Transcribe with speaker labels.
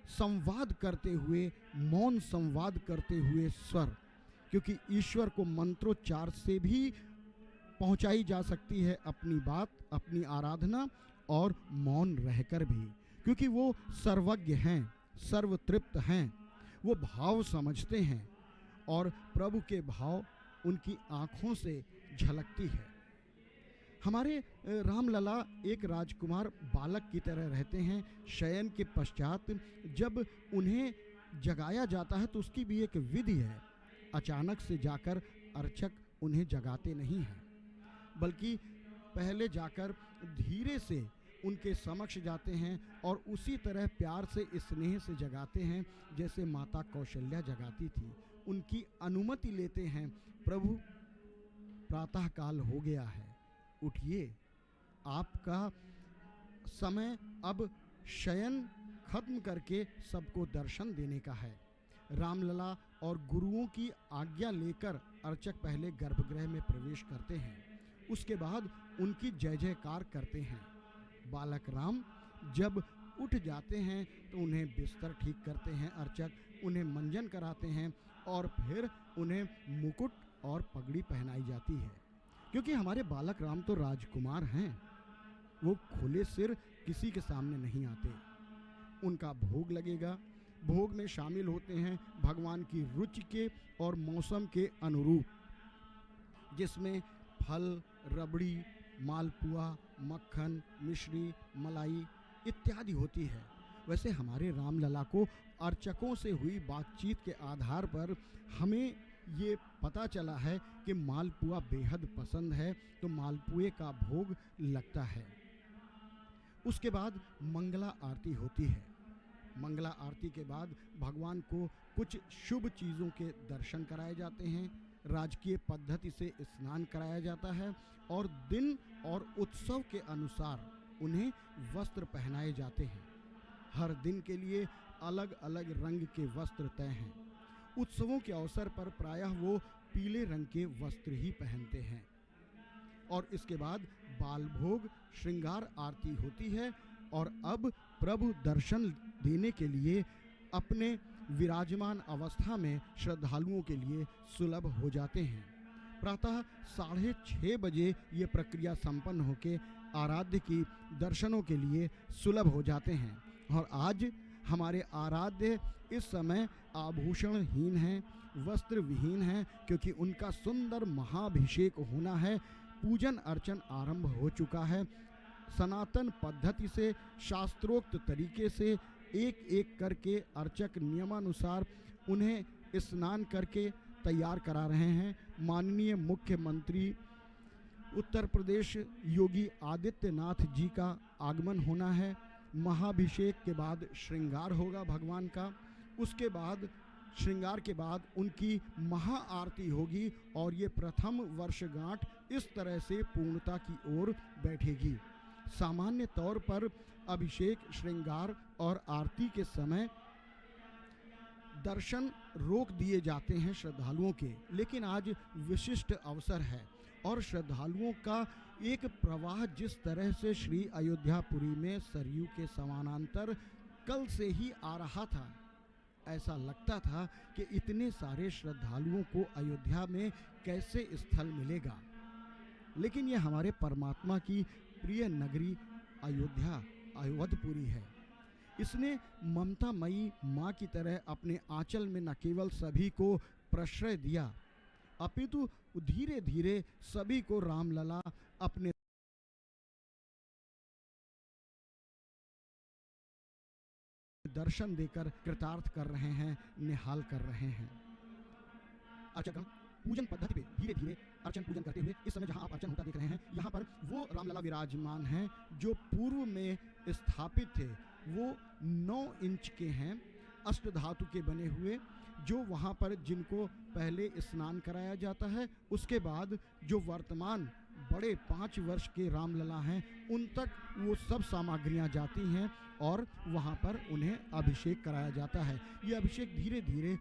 Speaker 1: संवाद करते हुए, मौन संवाद करते हुए स्वर, क्योंकि ईश्वर को मंत्रोच्चार से भी पहुंचाई जा सकती है अपनी बात, अपनी आराधना, और मौन रहकर भी, क्योंकि वो सर्वज्ञ हैं, सर्वतृप्त हैं, वो भाव समझते हैं और प्रभु के भाव उनकी आँखों से झलकती है। हमारे रामलला एक राजकुमार बालक की तरह रहते हैं। शयन के पश्चात जब उन्हें जगाया जाता है तो उसकी भी एक विधि है। अचानक से जाकर अर्चक उन्हें जगाते नहीं हैं, बल्कि पहले जाकर धीरे से उनके समक्ष जाते हैं और उसी तरह प्यार से, स्नेह से जगाते हैं जैसे माता कौशल्या जगाती थी। उनकी अनुमति लेते हैं, प्रभु प्रातः काल हो गया है, उठिए, आपका समय अब शयन खत्म करके सबको दर्शन देने का है। रामलला और गुरुओं की आज्ञा लेकर अर्चक पहले गर्भगृह में प्रवेश करते हैं, उसके बाद उनकी जय जयकार करते हैं। बालक राम जब उठ जाते हैं तो उन्हें बिस्तर ठीक करते हैं अर्चक, उन्हें मंजन कराते हैं और फिर उन्हें मुकुट और पगड़ी पहनाई जाती है, क्योंकि हमारे बालक राम तो राजकुमार हैं, वो खुले सिर किसी के सामने नहीं आते। उनका भोग लगेगा, भोग में शामिल होते हैं भगवान की रुचि के और मौसम के अनुरूप, जिसमें फल, रबड़ी, मालपुआ, मक्खन, मिश्री, मलाई इत्यादि होती है। वैसे हमारे रामलला को अर्चकों से हुई बातचीत के आधार पर हमें ये पता चला है कि मालपुआ बेहद पसंद है, तो मालपुए का भोग लगता है। उसके बाद मंगला आरती होती है। मंगला आरती के बाद भगवान को कुछ शुभ चीज़ों के दर्शन कराए जाते हैं, राजकीय पद्धति से स्नान कराया जाता है और दिन और उत्सव के अनुसार उन्हें वस्त्र पहनाए जाते हैं। हर दिन के लिए अलग अलग रंग के वस्त्र तय हैं। उत्सवों के अवसर पर प्रायः वो पीले रंग के वस्त्र ही पहनते हैं। और इसके बाद बाल भोग, श्रृंगार आरती होती है और अब प्रभु दर्शन देने के लिए अपने विराजमान अवस्था में श्रद्धालुओं के लिए सुलभ हो जाते हैं। प्रातः 6:30 बजे ये प्रक्रिया संपन्न होकर आराध्य की दर्शनों के लिए सुलभ हो जाते हैं। और आज हमारे आराध्य इस समय आभूषणहीन हैं, वस्त्र विहीन हैं, क्योंकि उनका सुंदर महाभिषेक होना है। पूजन अर्चन आरंभ हो चुका है। सनातन पद्धति से, शास्त्रोक्त तरीके से एक एक करके अर्चक नियमानुसार उन्हें स्नान करके तैयार करा रहे हैं। माननीय मुख्यमंत्री उत्तर प्रदेश योगी आदित्यनाथ जी का आगमन होना है। महाभिषेक के बाद श्रृंगार होगा भगवान का। उसके बाद श्रृंगार के बाद उनकी महाआरती होगी और ये प्रथम वर्षगांठ इस तरह से पूर्णता की ओर बैठेगी। सामान्य तौर पर अभिषेक, श्रृंगार और आरती के समय दर्शन रोक दिए जाते हैं श्रद्धालुओं के, लेकिन आज विशिष्ट अवसर है और श्रद्धालुओं का एक प्रवाह जिस तरह से श्री अयोध्यापुरी में सरयू के समानांतर कल से ही आ रहा था, ऐसा लगता था कि इतने सारे श्रद्धालुओं को अयोध्या में कैसे स्थल मिलेगा। लेकिन ये हमारे परमात्मा की प्रिय नगरी अयोध्या, अयोध्यपुरी है। इसने ममतामयी माँ की तरह अपने आंचल में न केवल सभी को प्रश्रय दिया, अपितु धीरे धीरे सभी को रामलला अपने दर्शन देकर कृतार्थ कर रहे हैं, निहाल कर रहे हैं। अर्चक पूजन पद्धति पे धीरे धीरे अर्चन पूजन करते हुए इस समय जहां आप अर्चन होता देख रहे हैं, यहाँ पर वो रामलला विराजमान हैं जो पूर्व में स्थापित थे। वो 9 इंच के हैं, अष्ट धातु के बने हुए, जो वहाँ पर जिनको पहले स्नान कराया जाता है, उसके बाद जो वर्तमान बड़े 5 वर्ष के रामलला हैं उन तक वो सब सामग्रियाँ जाती हैं और वहाँ पर उन्हें अभिषेक कराया जाता है। ये अभिषेक धीरे धीरे